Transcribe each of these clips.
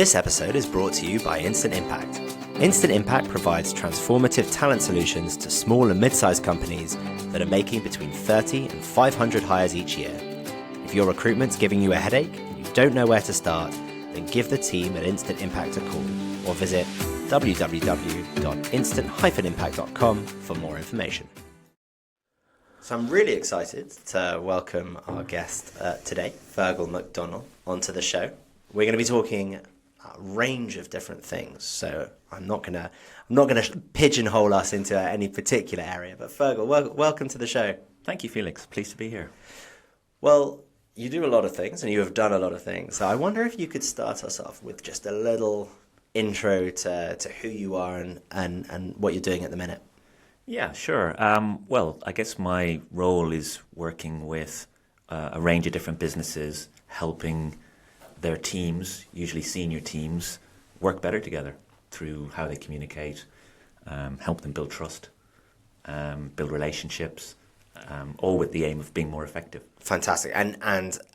This episode is brought to you by Instant Impact. Instant Impact provides transformative talent solutions to small and mid-sized companies that are making between 30 and 500 hires each year. If your recruitment's giving you a headache and you don't know where to start, then give the team at Instant Impact a call or visit www.instant-impact.com for more information. So I'm really excited to welcome our guest today, Fergal McDonnell, onto the show. We're going to be talking a range of different things, so I'm not gonna pigeonhole us into any particular area. But Fergal, welcome to the show. Thank you, Felix. Pleased to be here. Well, you do a lot of things, and you have done a lot of things. So I wonder if you could start us off with just a little intro to who you are and what you're doing at the minute. Yeah, sure. Well, I guess my role is working with a range of different businesses, helping their teams, usually senior teams, work better together through how they communicate, help them build trust, build relationships, all with the aim of being more effective. Fantastic. And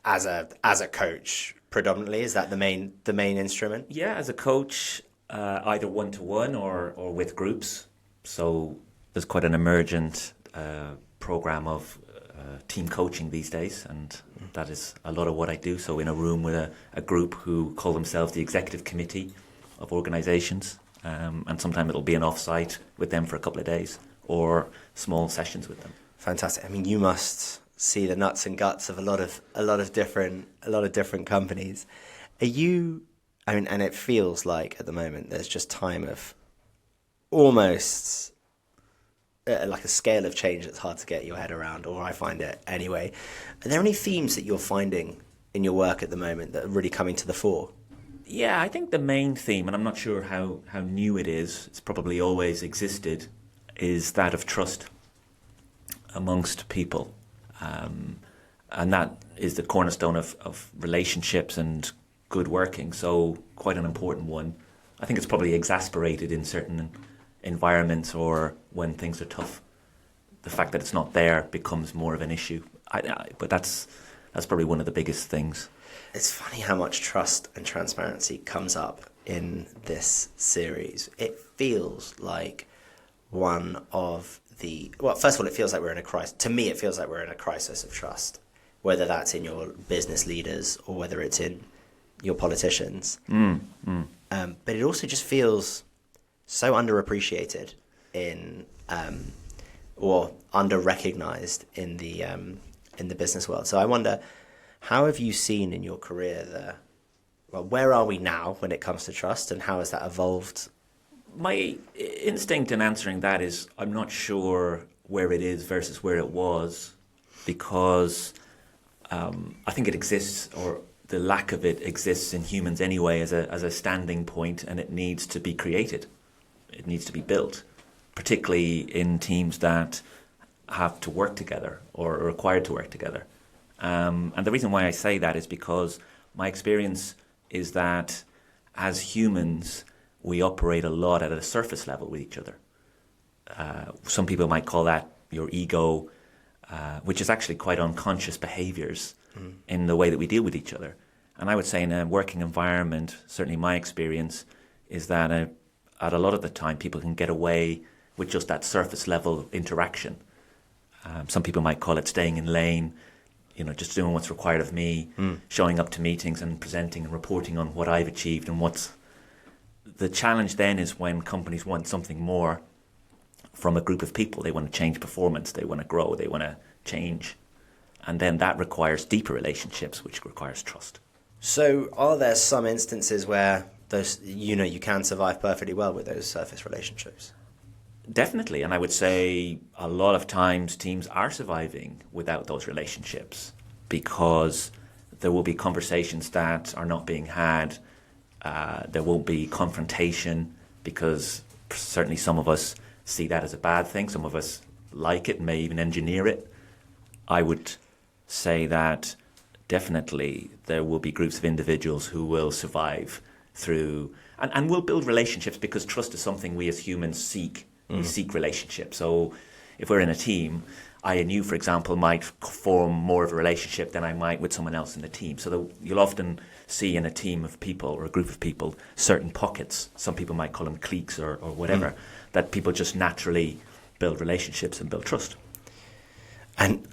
as a coach, predominantly, is that the main instrument? Yeah, as a coach, either one-to-one or with groups. So there's quite an emergent program of team coaching these days, and that is a lot of what I do. So in a room with a group who call themselves the executive committee of organisations, and sometimes it'll be an off-site with them for a couple of days or small sessions with them. Fantastic. I mean, you must see the nuts and guts of a lot of different companies. And it feels like at the moment there's just time of almost like a scale of change that's hard to get your head around, or I find it anyway. Are there any themes that you're finding in your work at the moment that are really coming to the fore? Yeah, I think the main theme, and I'm not sure how new it is, it's probably always existed, is that of trust amongst people. And that is the cornerstone of relationships and good working, so quite an important one. I think it's probably exasperated in certain environments or when things are tough. The fact that it's not there becomes more of an issue. But that's probably one of the biggest things. It's funny how much trust and transparency comes up in this series. It feels like one of the... Well, first of all, it feels like we're in a crisis. To me, it feels like we're in a crisis of trust, whether that's in your business leaders or whether it's in your politicians. But it also just feels so underappreciated or under-recognized in the business world. So I wonder, how have you seen in your career where are we now when it comes to trust, and how has that evolved? My instinct in answering that is I'm not sure where it is versus where it was, because I think it exists, or the lack of it exists in humans anyway as a standing point, and it needs to be created. It needs to be built, particularly in teams that have to work together or are required to work together. And the reason why I say that is because my experience is that as humans, we operate a lot at a surface level with each other. Some people might call that your ego, which is actually quite unconscious behaviours in the way that we deal with each other. And I would say in a working environment, certainly my experience is that at a lot of the time, people can get away with just that surface level interaction. Some people might call it staying in lane, just doing what's required of me, showing up to meetings and presenting and reporting on what I've achieved and what's... The challenge then is when companies want something more from a group of people. They want to change performance, they want to grow, they want to change. And then that requires deeper relationships, which requires trust. So are there some instances where those, you can survive perfectly well with those surface relationships? Definitely, and I would say a lot of times teams are surviving without those relationships because there will be conversations that are not being had. There won't be confrontation because certainly some of us see that as a bad thing. Some of us like it and may even engineer it. I would say that definitely there will be groups of individuals who will survive through and will build relationships, because trust is something we as humans seek. We seek relationships. So if we're in a team, I and you, for example, might form more of a relationship than I might with someone else in the team. So you'll often see in a team of people or a group of people certain pockets. Some people might call them cliques or whatever, that people just naturally build relationships and build trust. And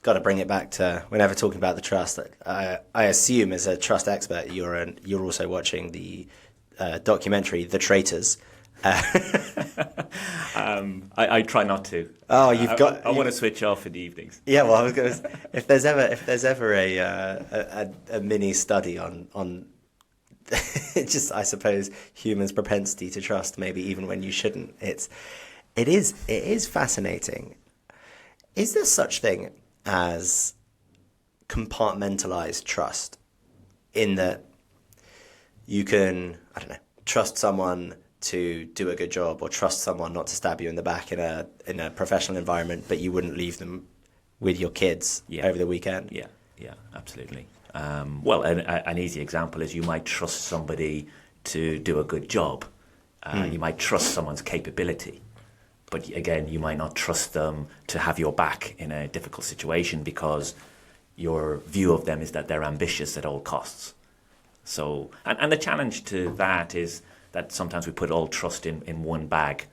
got to bring it back to whenever talking about the trust. I assume as a trust expert, you're also watching the documentary The Traitors. I try not to. Oh, I want to switch off in the evenings. Yeah, well, I was going to. If there's ever a mini study on just, I suppose, humans' propensity to trust, maybe even when you shouldn't, it is fascinating. Is there such thing as compartmentalized trust, in that you can, I don't know, trust someone to do a good job, or trust someone not to stab you in the back in a professional environment, but you wouldn't leave them with your kids over the weekend? Yeah, absolutely. Well, an easy example is you might trust somebody to do a good job. You might trust someone's capability. But again, you might not trust them to have your back in a difficult situation, because your view of them is that they're ambitious at all costs. So, and the challenge to that is that sometimes we put all trust in one bag.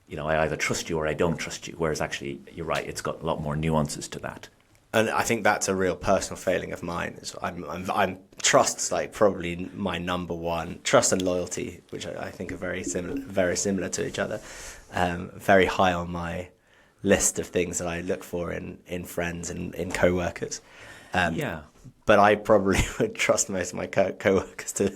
You know, I either trust you or I don't trust you, whereas actually, you're right, it's got a lot more nuances to that. And I think that's a real personal failing of mine. I'm trust's like probably my number one. Trust and loyalty, which I think are very similar to each other. Very high on my list of things that I look for in friends and in co-workers. But I probably would trust most of my co-workers to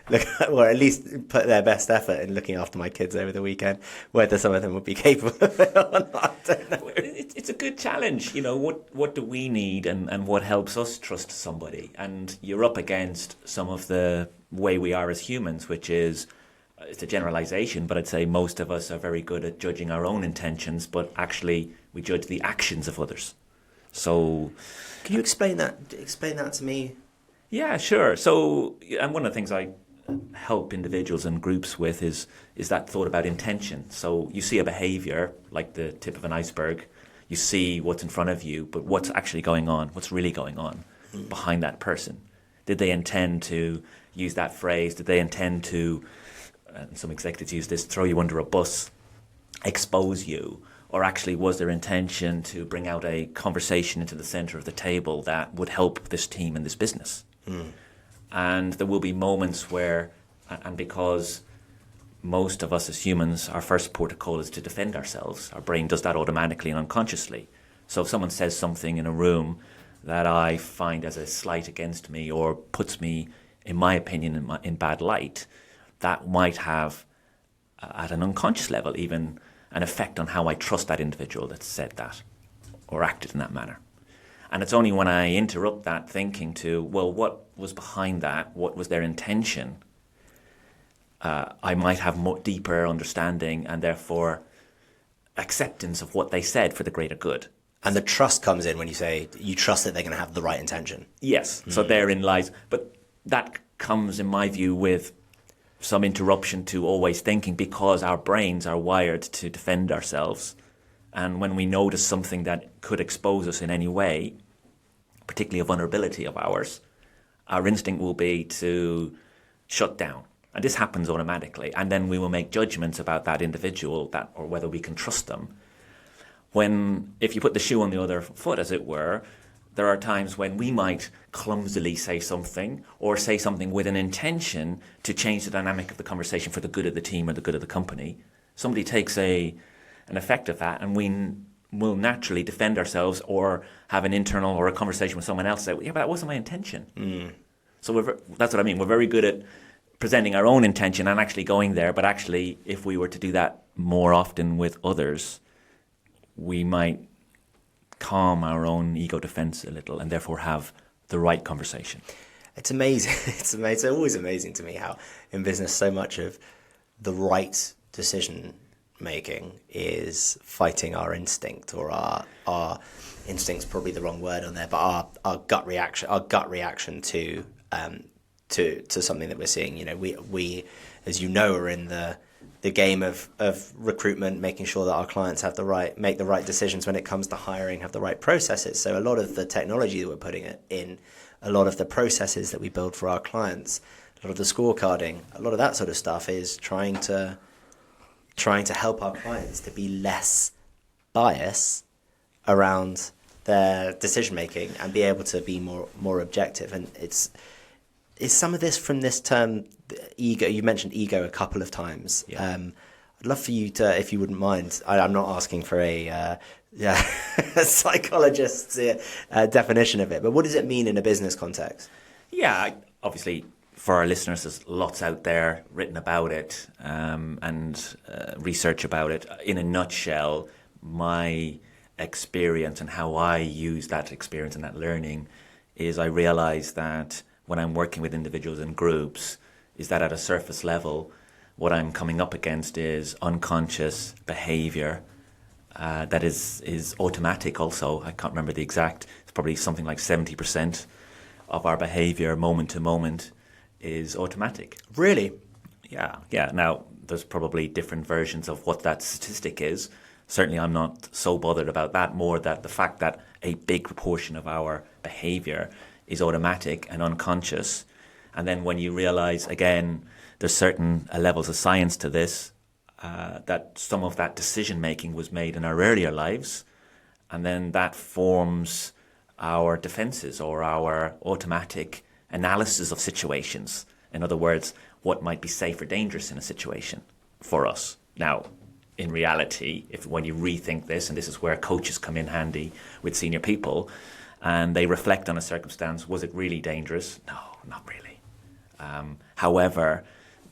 look, or at least put their best effort in looking after my kids over the weekend. Whether some of them would be capable of it or not, I don't know. It's a good challenge. You know, what do we need, and what helps us trust somebody? And you're up against some of the way we are as humans, which is, it's a generalization, but I'd say most of us are very good at judging our own intentions, but actually we judge the actions of others. So, can you explain that? Explain that to me. Yeah, sure. So, and one of the things I help individuals and groups with is that thought about intention. So you see a behavior like the tip of an iceberg, you see what's in front of you, but what's actually going on, what's really going on behind that person? Did they intend to use that phrase? Did they intend to, and some executives use this, throw you under a bus, expose you? Or actually was their intention to bring out a conversation into the center of the table that would help this team and this business? And there will be moments where, and because most of us as humans, our first port of call is to defend ourselves. Our brain does that automatically and unconsciously. So if someone says something in a room that I find as a slight against me, or puts me, in my opinion, in bad light, that might have, at an unconscious level, even an effect on how I trust that individual that said that or acted in that manner. And it's only when I interrupt that thinking to, well, what was behind that? What was their intention? I might have more deeper understanding and therefore acceptance of what they said for the greater good. And the trust comes in when you say you trust that they're going to have the right intention. Yes. So therein lies. But that comes, in my view, with some interruption to always thinking, because our brains are wired to defend ourselves. And when we notice something that could expose us in any way, particularly a vulnerability of ours, our instinct will be to shut down. And this happens automatically. And then we will make judgments about that individual, or whether we can trust them. When, if you put the shoe on the other foot, as it were, there are times when we might clumsily say something, or say something with an intention to change the dynamic of the conversation for the good of the team or the good of the company. Somebody takes an effect of that, and we will naturally defend ourselves or have an internal or a conversation with someone else, say, yeah, but that wasn't my intention. So that's what I mean. We're very good at presenting our own intention and actually going there, but actually, if we were to do that more often with others, we might calm our own ego defense a little and therefore have the right conversation. It's amazing. It's amazing. It's always amazing to me how in business so much of the right decision making is fighting our instinct, or our instinct's probably the wrong word on there, but our gut reaction to something that we're seeing. You know, we as you know, are in the the game of recruitment, making sure that our clients make the right decisions when it comes to hiring, have the right processes. So a lot of the technology that we're putting in, a lot of the processes that we build for our clients, a lot of the scorecarding, a lot of that sort of stuff is trying to help our clients to be less biased around their decision making and be able to be more objective. And it's some of this from this term ego. You mentioned ego a couple of times. Yeah. I'd love for you to, if you wouldn't mind. I'm not asking for a psychologist's definition of it, but what does it mean in a business context? Yeah, obviously, for our listeners, there's lots out there written about it and research about it. In a nutshell, my experience and how I use that experience and that learning is I realize that when I'm working with individuals and groups, is that at a surface level, what I'm coming up against is unconscious behavior that is automatic also. I can't remember the exact, it's probably something like 70% of our behavior moment to moment is automatic. Really? Yeah. Now, there's probably different versions of what that statistic is. Certainly, I'm not so bothered about that, more that the fact that a big proportion of our behavior is automatic and unconscious. And then when you realize, again, there's certain levels of science to this, that some of that decision making was made in our earlier lives, and then that forms our defenses or our automatic analysis of situations. In other words, what might be safe or dangerous in a situation for us. Now, in reality, when you rethink this, and this is where coaches come in handy with senior people, and they reflect on a circumstance, was it really dangerous? No, not really. However,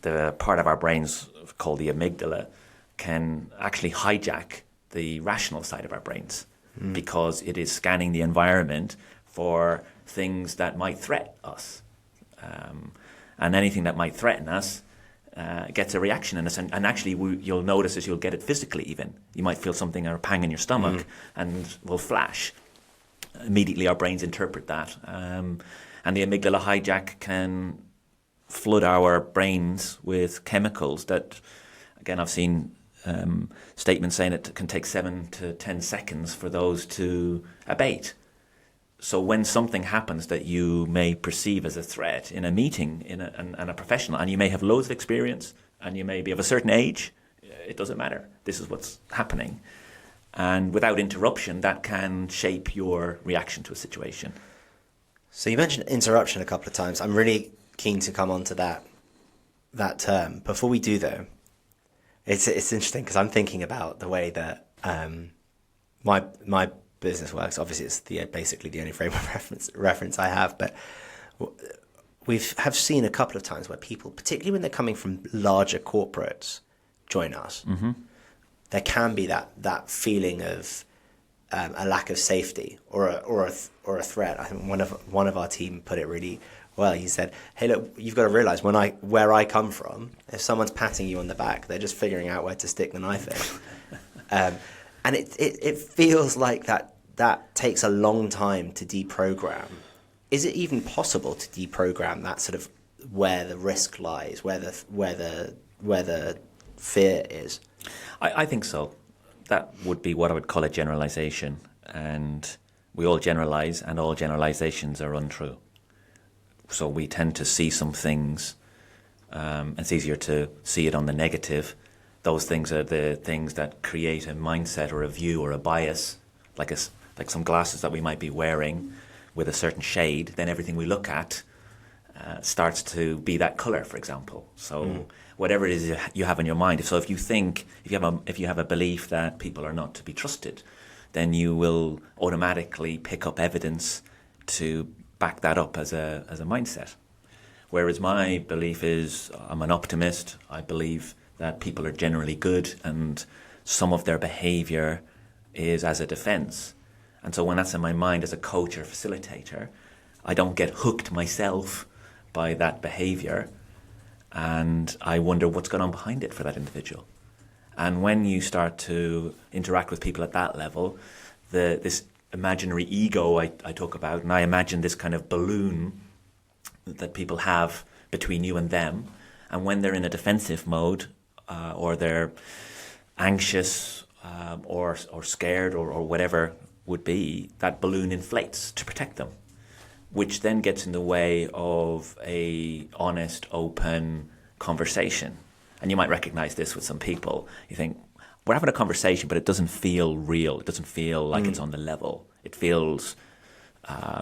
the part of our brains called the amygdala can actually hijack the rational side of our brains because it is scanning the environment for things that might threaten us. And anything that might threaten us gets a reaction in us. And actually, you'll notice as you'll get it physically even. You might feel something or a pang in your stomach and will flash. Immediately our brains interpret that. And the amygdala hijack can flood our brains with chemicals that, again, I've seen statements saying it can take 7 to 10 seconds for those to abate. So when something happens that you may perceive as a threat in a meeting and a professional, and you may have loads of experience and you may be of a certain age, it doesn't matter. This is what's happening. And without interruption, that can shape your reaction to a situation. So you mentioned interruption a couple of times. I'm really keen to come on to that term. Before we do, though, it's interesting because I'm thinking about the way that my business works. Obviously, it's basically the only frame of reference I have. But have seen a couple of times where people, particularly when they're coming from larger corporates, join us. Mm-hmm. There can be that feeling of a lack of safety or a threat. I think one of our team put it really well. He said, "Hey, look, you've got to realize where I come from. If someone's patting you on the back, they're just figuring out where to stick the knife in." And it feels like that takes a long time to deprogram. Is it even possible to deprogram that sort of where the risk lies, where the fear is? I think so. That would be what I would call a generalization. And we all generalize, and all generalizations are untrue. So we tend to see some things, it's easier to see it on the negative. Those things are the things that create a mindset or a view or a bias, like some glasses that we might be wearing with a certain shade. Then everything we look at starts to be that color, for example. So whatever it is you have in your mind. So if you have a belief that people are not to be trusted, then you will automatically pick up evidence to back that up as a mindset. Whereas my belief is, I'm an optimist. I believe that people are generally good, and some of their behavior is as a defense. And so when that's in my mind as a coach or facilitator, I don't get hooked myself by that behavior, and I wonder what's going on behind it for that individual. And when you start to interact with people at that level, this imaginary ego I talk about, and I imagine this kind of balloon that people have between you and them, and when they're in a defensive mode, or they're anxious or scared or whatever would be, that balloon inflates to protect them, which then gets in the way of a honest, open conversation. And you might recognize this with some people. You think, we're having a conversation, but it doesn't feel real. It doesn't feel like it's on the level. It feels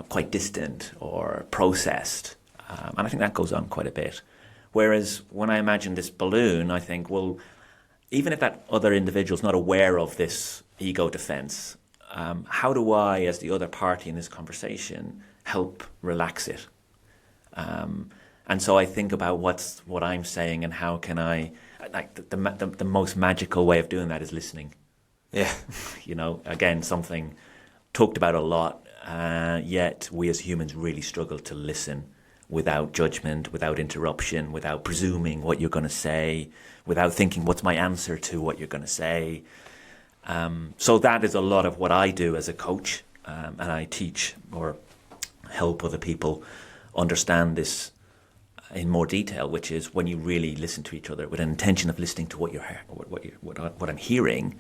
quite distant or processed. And I think that goes on quite a bit. Whereas when I imagine this balloon, I think, well, even if that other individual's not aware of this ego defense, how do I, as the other party in this conversation, help relax it? And so I think about what I'm saying and how can I, like the most magical way of doing that is listening. Yeah. Again, something talked about a lot, yet we as humans really struggle to listen without judgment, without interruption, without presuming what you're going to say, without thinking what's my answer to what you're going to say. So that is a lot of what I do as a coach, and I teach or help other people understand this in more detail, which is when you really listen to each other with an intention of listening to what I'm hearing.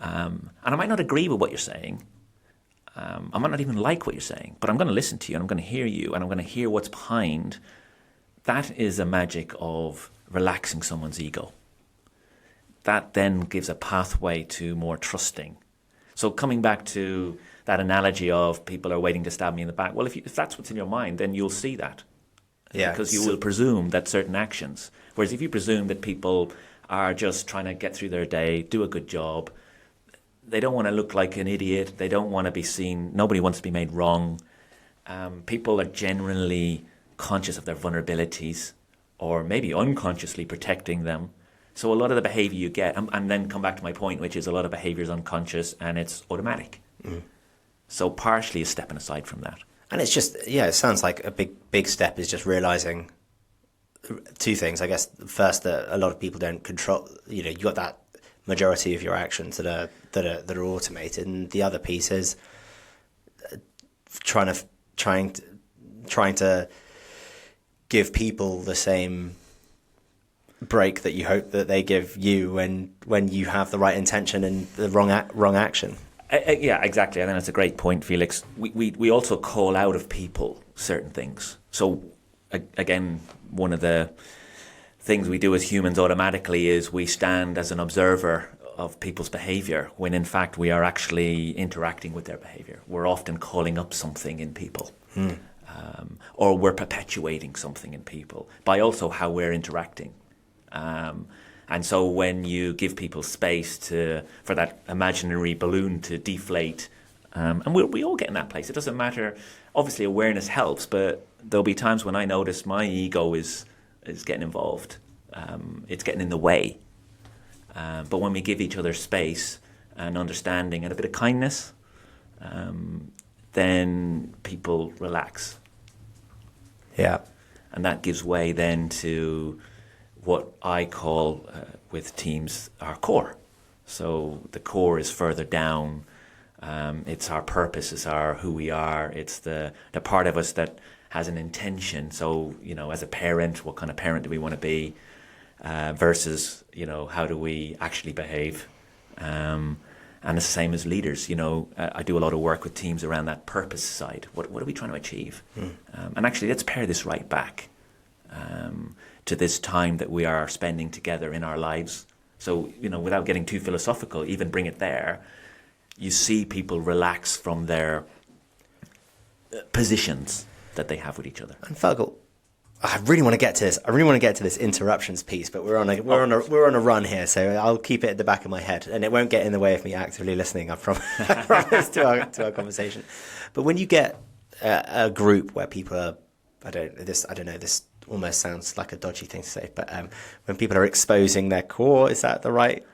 And I might not agree with what you're saying. I might not even like what you're saying, but I'm going to listen to you and I'm going to hear you and I'm going to hear what's behind. That is a magic of relaxing someone's ego. That then gives a pathway to more trusting. So coming back to that analogy of people are waiting to stab me in the back, well, if that's what's in your mind, then you'll see that. Yeah, because you will presume that certain actions. Whereas if you presume that people are just trying to get through their day, do a good job, they don't want to look like an idiot, they don't want to be seen, nobody wants to be made wrong. People are generally conscious of their vulnerabilities or maybe unconsciously protecting them. So a lot of the behavior you get, and then come back to my point, which is a lot of behavior is unconscious and it's automatic. So partially is stepping aside from that. And it's just, it sounds like a big step is just realizing two things. I guess first, that a lot of people don't control, you got that majority of your actions that are automated. And the other piece is trying to give people the same break that you hope that they give you when you have the right intention and the wrong action. Yeah, exactly. I think that's a great point, Felix. We also call out of people certain things. So again, one of the things we do as humans automatically is we stand as an observer of people's behavior when in fact we are actually interacting with their behavior. We're often calling up something in people. Or we're perpetuating something in people by also how we're interacting. And so when you give people space for that imaginary balloon to deflate, and we all get in that place. It doesn't matter. Obviously, awareness helps, but there'll be times when I notice my ego is getting involved. It's getting in the way. But when we give each other space and understanding and a bit of kindness, then people relax. Yeah. And that gives way then to what I call with teams our core. So the core is further down. It's our purpose, it's our who we are. It's the part of us that has an intention. So, as a parent, what kind of parent do we want to be versus, how do we actually behave? And it's the same as leaders. I do a lot of work with teams around that purpose side. What are we trying to achieve? And actually, let's pare this right back to this time that we are spending together in our lives. So, without getting too philosophical, even bring it there, you see people relax from their positions that they have with each other. And Fergal, I really want to get to this. I really want to get to this interruptions piece, but we're on a run here, so I'll keep it at the back of my head, and it won't get in the way of me actively listening. I promise to our conversation. But when you get a group where people are, I don't know, this almost sounds like a dodgy thing to say, but when people are exposing their core, is that the right?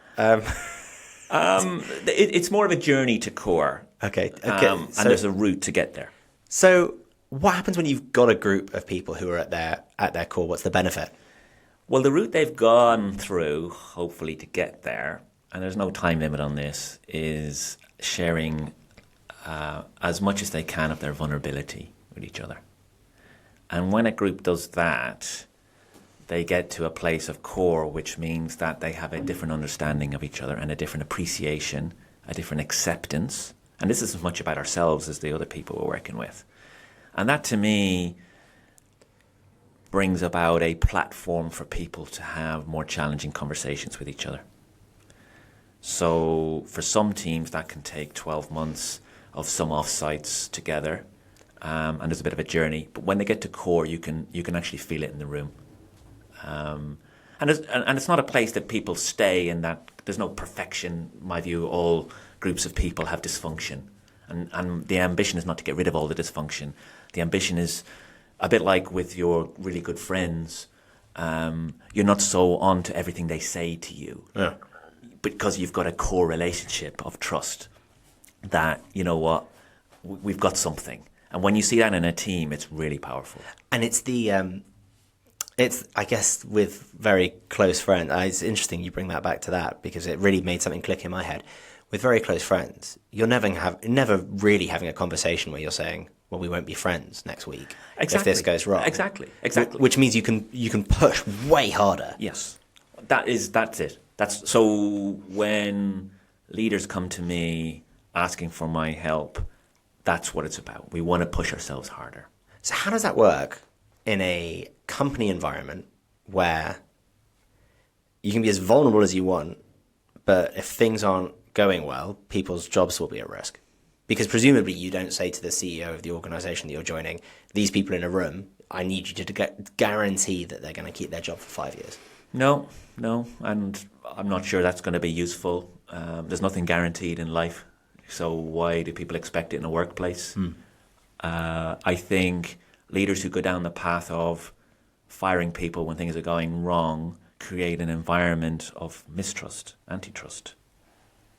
It's more of a journey to core. Okay. And there's a route to get there. So what happens when you've got a group of people who are at their core? What's the benefit? Well, the route they've gone through, hopefully to get there, and there's no time limit on this, is sharing as much as they can of their vulnerability with each other. And when a group does that, they get to a place of core, which means that they have a different understanding of each other and a different appreciation, a different acceptance. And this is as much about ourselves as the other people we're working with. And that, to me, brings about a platform for people to have more challenging conversations with each other. So for some teams, that can take 12 months of some offsites together, and there's a bit of a journey. But when they get to core, you can actually feel it in the room. And it's not a place that people stay in, that there's no perfection. In my view, all groups of people have dysfunction. And the ambition is not to get rid of all the dysfunction. The ambition is a bit like with your really good friends. You're not so on to everything they say to you. Yeah. Because you've got a core relationship of trust that, you know what, we've got something. And when you see that in a team, it's really powerful. And it's I guess, with very close friends, it's interesting you bring that back to that, because it really made something click in my head. With very close friends, you're never really having a conversation where you're saying, well, we won't be friends next week if this goes wrong. Exactly. Which means you can push way harder. Yes, that's it. So when leaders come to me asking for my help, that's what it's about. We want to push ourselves harder. So how does that work in a company environment where you can be as vulnerable as you want, but if things aren't going well, people's jobs will be at risk? Because presumably you don't say to the CEO of the organization that you're joining, these people in a room, I need you to guarantee that they're going to keep their job for 5 years. No, and I'm not sure that's going to be useful. There's nothing guaranteed in life, so why do people expect it in a workplace? I think leaders who go down the path of firing people when things are going wrong create an environment of mistrust, antitrust.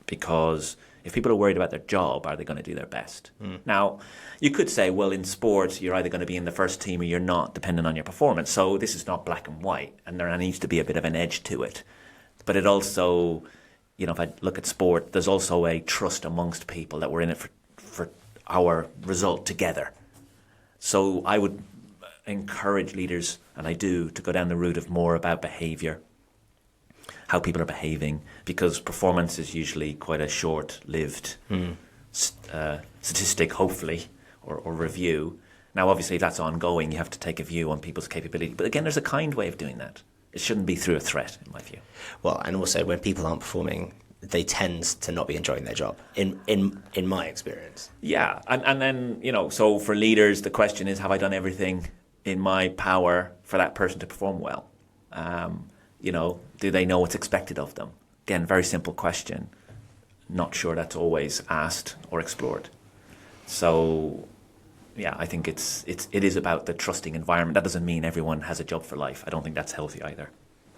Because if people are worried about their job, are they going to do their best? Now, you could say, well, in sports, you're either going to be in the first team or you're not, depending on your performance. So this is not black and white, and there needs to be a bit of an edge to it. But it also, if I look at sport, there's also a trust amongst people that we're in it for our result together. So I would encourage leaders, and I do, to go down the route of more about behaviour, how people are behaving, because performance is usually quite a short-lived statistic, hopefully, or review. Now, obviously, if that's ongoing, you have to take a view on people's capability. But again, there's a kind way of doing that. It shouldn't be through a threat, in my view. Well, and also when people aren't performing, they tend to not be enjoying their job, in my experience. Yeah, and then, so for leaders, the question is, have I done everything in my power for that person to perform well? Do they know what's expected of them? Again, very simple question. Not sure that's always asked or explored. So, yeah, I think it is about the trusting environment. That doesn't mean everyone has a job for life. I don't think that's healthy either.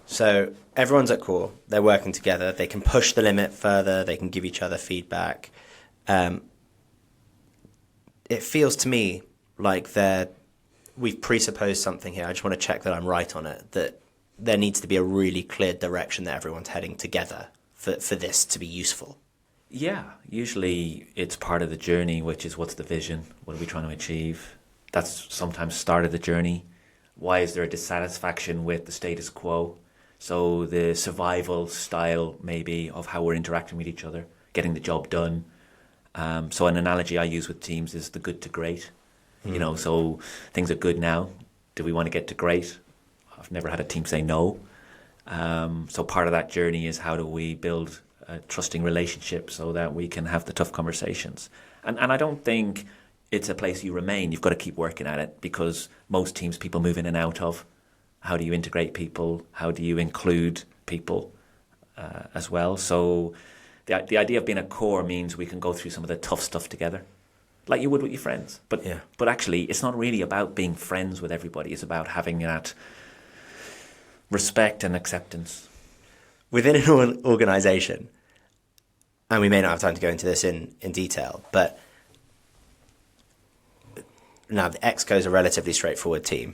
So everyone's at core. They're working together. They can push the limit further. They can give each other feedback. It feels to me like we've presupposed something here. I just want to check that I'm right on it, that there needs to be a really clear direction that everyone's heading together for this to be useful. Yeah, usually it's part of the journey, which is, what's the vision? What are we trying to achieve? That's sometimes start of the journey. Why is there a dissatisfaction with the status quo? So the survival style, maybe, of how we're interacting with each other, getting the job done. So an analogy I use with teams is the good to great. So things are good now. Do we want to get to great? I've never had a team say no. So part of that journey is, how do we build a trusting relationship so that we can have the tough conversations? And I don't think it's a place you remain. You've got to keep working at it, because most teams people move in and out of. How do you integrate people? How do you include people as well? So the idea of being a core means we can go through some of the tough stuff together, like you would with your friends. But actually, it's not really about being friends with everybody. It's about having that respect and acceptance. Within an organisation, and we may not have time to go into this in detail, but now the ExCo is a relatively straightforward team.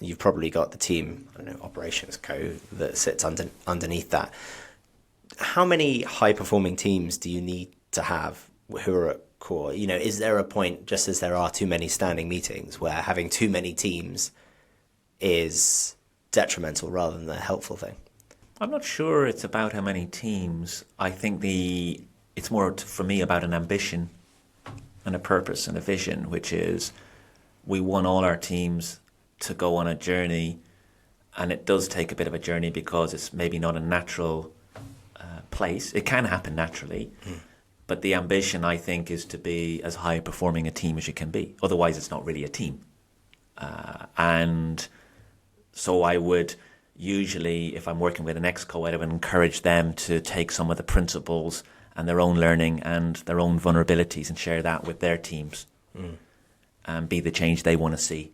You've probably got the team, operations co that sits underneath that. How many high-performing teams do you need to have who are at core? Is there a point, just as there are too many standing meetings, where having too many teams is detrimental rather than a helpful thing? I'm not sure it's about how many teams. I think it's more for me about an ambition and a purpose and a vision, which is we want all our teams to go on a journey, and it does take a bit of a journey because it's maybe not a natural place. It can happen naturally, but the ambition, I think, is to be as high performing a team as you can be. Otherwise, it's not really a team. And so I would usually, if I'm working with an exco, I would encourage them to take some of the principles and their own learning and their own vulnerabilities and share that with their teams and be the change they want to see.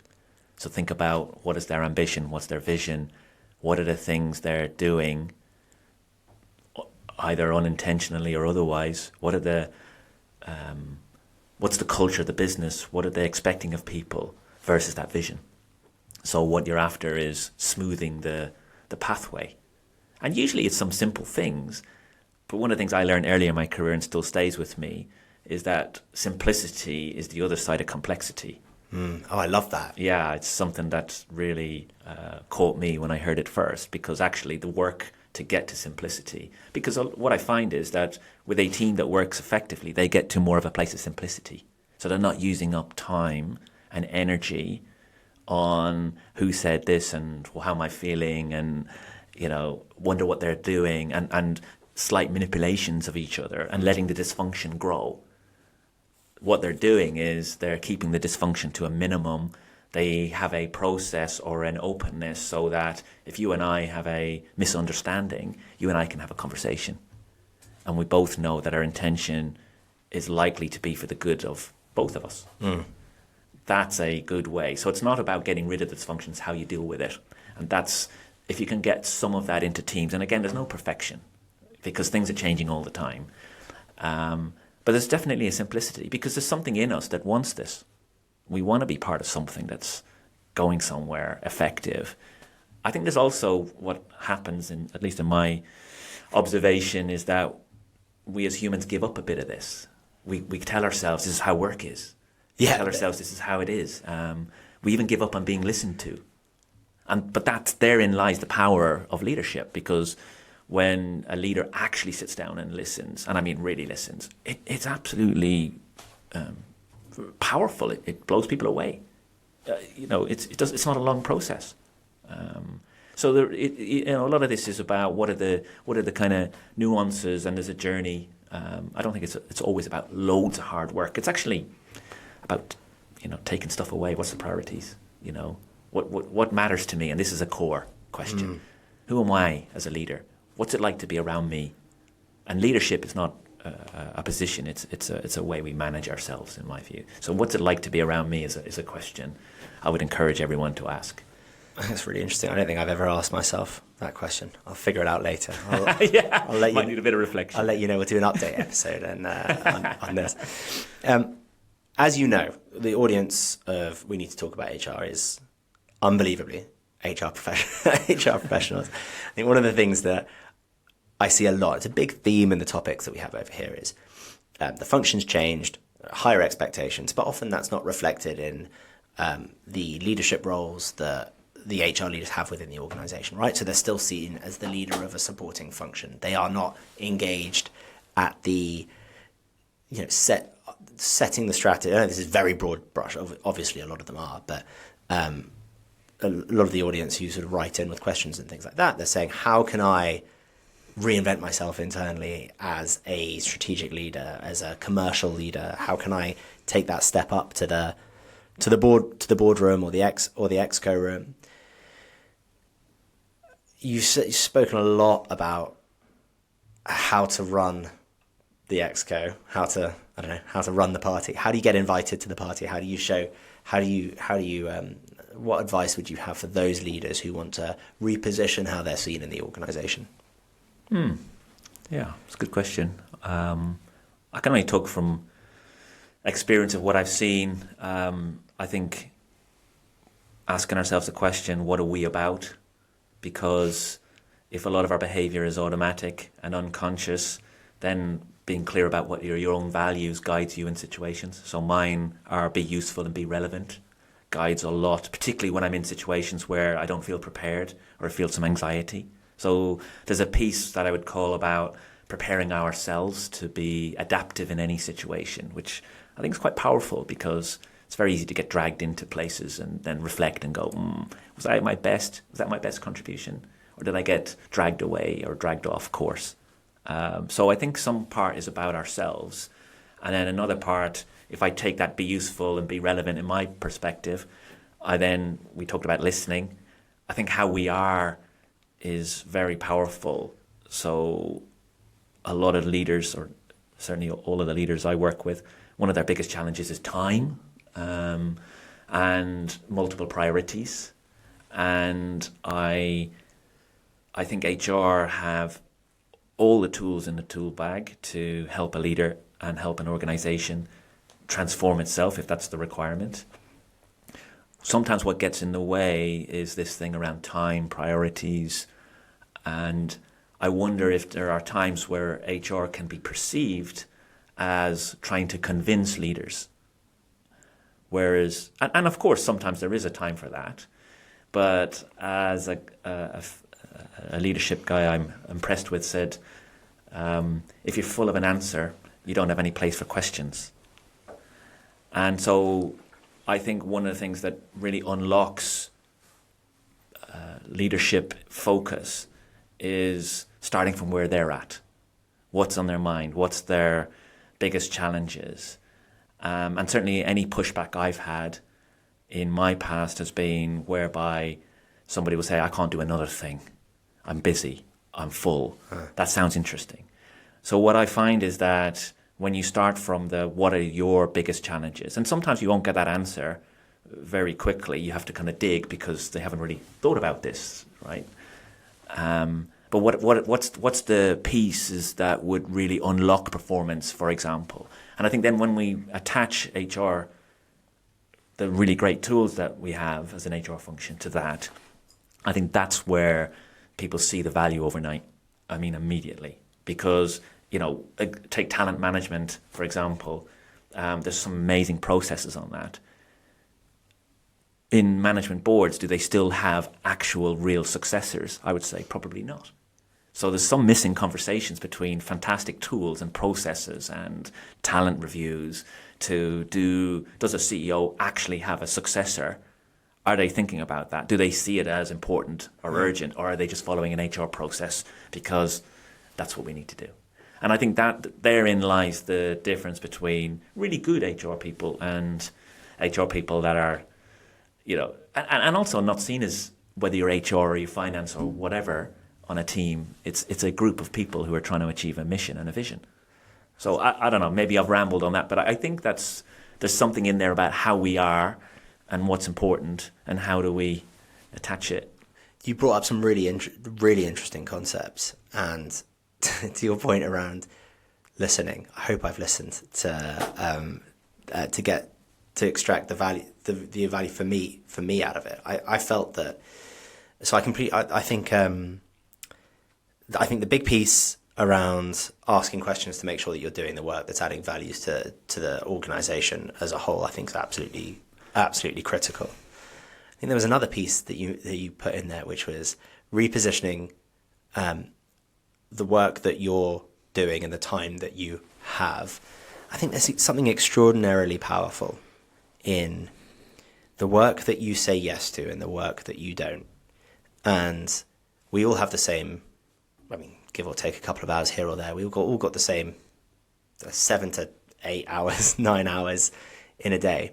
So think about what is their ambition, what's their vision, what are the things they're doing, either unintentionally or otherwise. What are what's the culture of the business? What are they expecting of people versus that vision? So what you're after is smoothing the pathway. And usually it's some simple things. But one of the things I learned early in my career and still stays with me is that simplicity is the other side of complexity. Oh, I love that. Yeah, it's something that really caught me when I heard it first, because actually the work to get to simplicity, because what I find is that with a team that works effectively, they get to more of a place of simplicity. So they're not using up time and energy on who said this and well, how am I feeling, and wonder what they're doing, and slight manipulations of each other and letting the dysfunction grow. What they're doing is they're keeping the dysfunction to a minimum. They have a process or an openness so that if you and I have a misunderstanding, you and I can have a conversation. And we both know that our intention is likely to be for the good of both of us. That's a good way. So it's not about getting rid of the dysfunction, it's how you deal with it. And that's, if you can get some of that into teams, and again, there's no perfection because things are changing all the time. But there's definitely a simplicity because there's something in us that wants this. We want to be part of something that's going somewhere effective. I think there's also what happens, at least in my observation, is that we as humans give up a bit of this. We tell ourselves this is how work is. We tell ourselves this is how it is. We even give up on being listened to. But therein lies the power of leadership, because when a leader actually sits down and listens, and I mean really listens, it's absolutely powerful. It blows people away. It's not a long process. So a lot of this is about what are the kind of nuances, and there's a journey. I don't think it's always about loads of hard work. It's actually about taking stuff away. What's the priorities? What matters to me, and this is a core question. Who am I as a leader? What's it like to be around me? And leadership is not a position. It's a way we manage ourselves, in my view. So what's it like to be around me is a question I would encourage everyone to ask. That's really interesting. I don't think I've ever asked myself that question. I'll figure it out later. I'll let you might need a bit of reflection. I'll let you know. We'll do an update episode on this. As you know, the audience of We Need to Talk About HR is unbelievably HR professionals. I think one of the things that I see a lot, it's a big theme in the topics that we have over here, is the function's changed, higher expectations, but often that's not reflected in the leadership roles that the HR leaders have within the organization, right? So they're still seen as the leader of a supporting function. They are not engaged at the, setting the strategy. I know this is very broad brush. Obviously, a lot of them are, but a lot of the audience who sort of write in with questions and things like that, they're saying, how can I reinvent myself internally as a strategic leader, as a commercial leader? How can I take that step up to the boardroom or the exco room? You've spoken a lot about how to run the exco, how to run the party. How do you get invited to the party? How do you what advice would you have for those leaders who want to reposition how they're seen in the organization? Yeah, it's a good question. I can only talk from experience of what I've seen. I think asking ourselves the question, what are we about? Because if a lot of our behaviour is automatic and unconscious, then being clear about what your own values guides you in situations. So mine are be useful and be relevant. guides a lot, particularly when I'm in situations where I don't feel prepared or I feel some anxiety. So there's a piece that I would call about preparing ourselves to be adaptive in any situation, which I think is quite powerful because it's very easy to get dragged into places and then reflect and go, was that my best? Was that my best contribution? Or did I get dragged away or dragged off course? So I think some part is about ourselves. And then another part, if I take that be useful and be relevant in my perspective, we talked about listening. I think how we are is very powerful. So a lot of leaders, or certainly all of the leaders I work with, one of their biggest challenges is time and multiple priorities. And I think HR have all the tools in the tool bag to help a leader and help an organization transform itself if that's the requirement. Sometimes what gets in the way is this thing around time, priorities, and I wonder if there are times where HR can be perceived as trying to convince leaders. Whereas, and of course, sometimes there is a time for that, but as a leadership guy I'm impressed with said, if you're full of an answer, you don't have any place for questions. And so I think one of the things that really unlocks leadership focus is starting from where they're at. What's on their mind? What's their biggest challenges? And certainly any pushback I've had in my past has been whereby somebody will say, I can't do another thing. I'm busy. I'm full. That sounds interesting. So what I find is that when you start from what are your biggest challenges, and sometimes you won't get that answer very quickly. You have to kind of dig because they haven't really thought about this, right? But what's the pieces that would really unlock performance, for example? And I think then when we attach HR, the really great tools that we have as an HR function to that, I think that's where people see the value overnight. I mean, immediately. Because, take talent management, for example. There's some amazing processes on that. In management boards, do they still have actual real successors? I would say probably not. So there's some missing conversations between fantastic tools and processes and talent reviews does a CEO actually have a successor? Are they thinking about that? Do they see it as important or urgent, or are they just following an HR process because that's what we need to do? And I think that therein lies the difference between really good HR people and HR people that are, and also not seen as whether you're HR or you're finance or whatever on a team. It's a group of people who are trying to achieve a mission and a vision. So I don't know, maybe I've rambled on that, but I think there's something in there about how we are and what's important and how do we attach it. You brought up some really interesting concepts, and to your point around listening, I hope I've listened to extract the value for me out of it. I felt that, so I think the big piece around asking questions to make sure that you're doing the work that's adding values to the organisation as a whole, I think is absolutely critical. I think there was another piece that you put in there, which was repositioning the work that you're doing and the time that you have. I think there's something extraordinarily powerful in the work that you say yes to and the work that you don't. And we all have the same, give or take a couple of hours here or there, we've all got the same 7 to 8 hours, 9 hours in a day.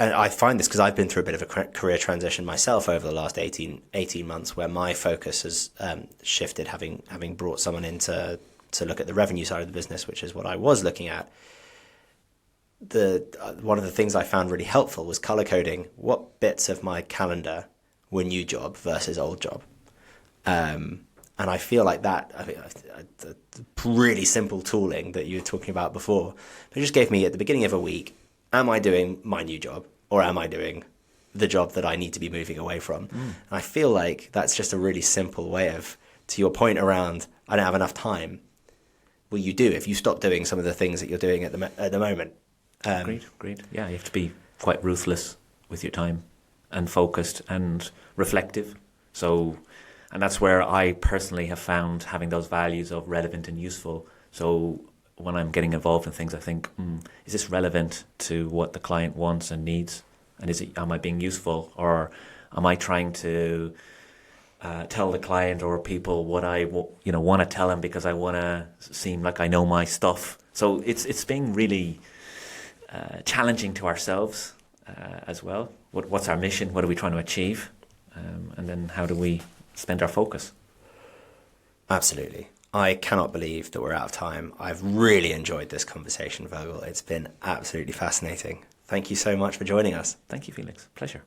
And I find this because I've been through a bit of a career transition myself over the last 18 months, where my focus has shifted, having brought someone in to look at the revenue side of the business, which is what I was looking at. One of the things I found really helpful was color coding what bits of my calendar were new job versus old job. And I feel like that, the really simple tooling that you were talking about before, it just gave me at the beginning of a week, am I doing my new job or am I doing the job that I need to be moving away from? And I feel like that's just a really simple way of, to your point around, I don't have enough time. Well, you do if you stop doing some of the things that you're doing at the moment. Agreed. Yeah, you have to be quite ruthless with your time and focused and reflective. So, and that's where I personally have found having those values of relevant and useful. So when I'm getting involved in things, I think, is this relevant to what the client wants and needs? And am I being useful, or am I trying to tell the client or people what I want to tell them because I want to seem like I know my stuff? So it's being really challenging to ourselves as well. What's our mission? What are we trying to achieve? And then how do we spend our focus? Absolutely. I cannot believe that we're out of time. I've really enjoyed this conversation, Fergal. It's been absolutely fascinating. Thank you so much for joining us. Thank you, Felix. Pleasure.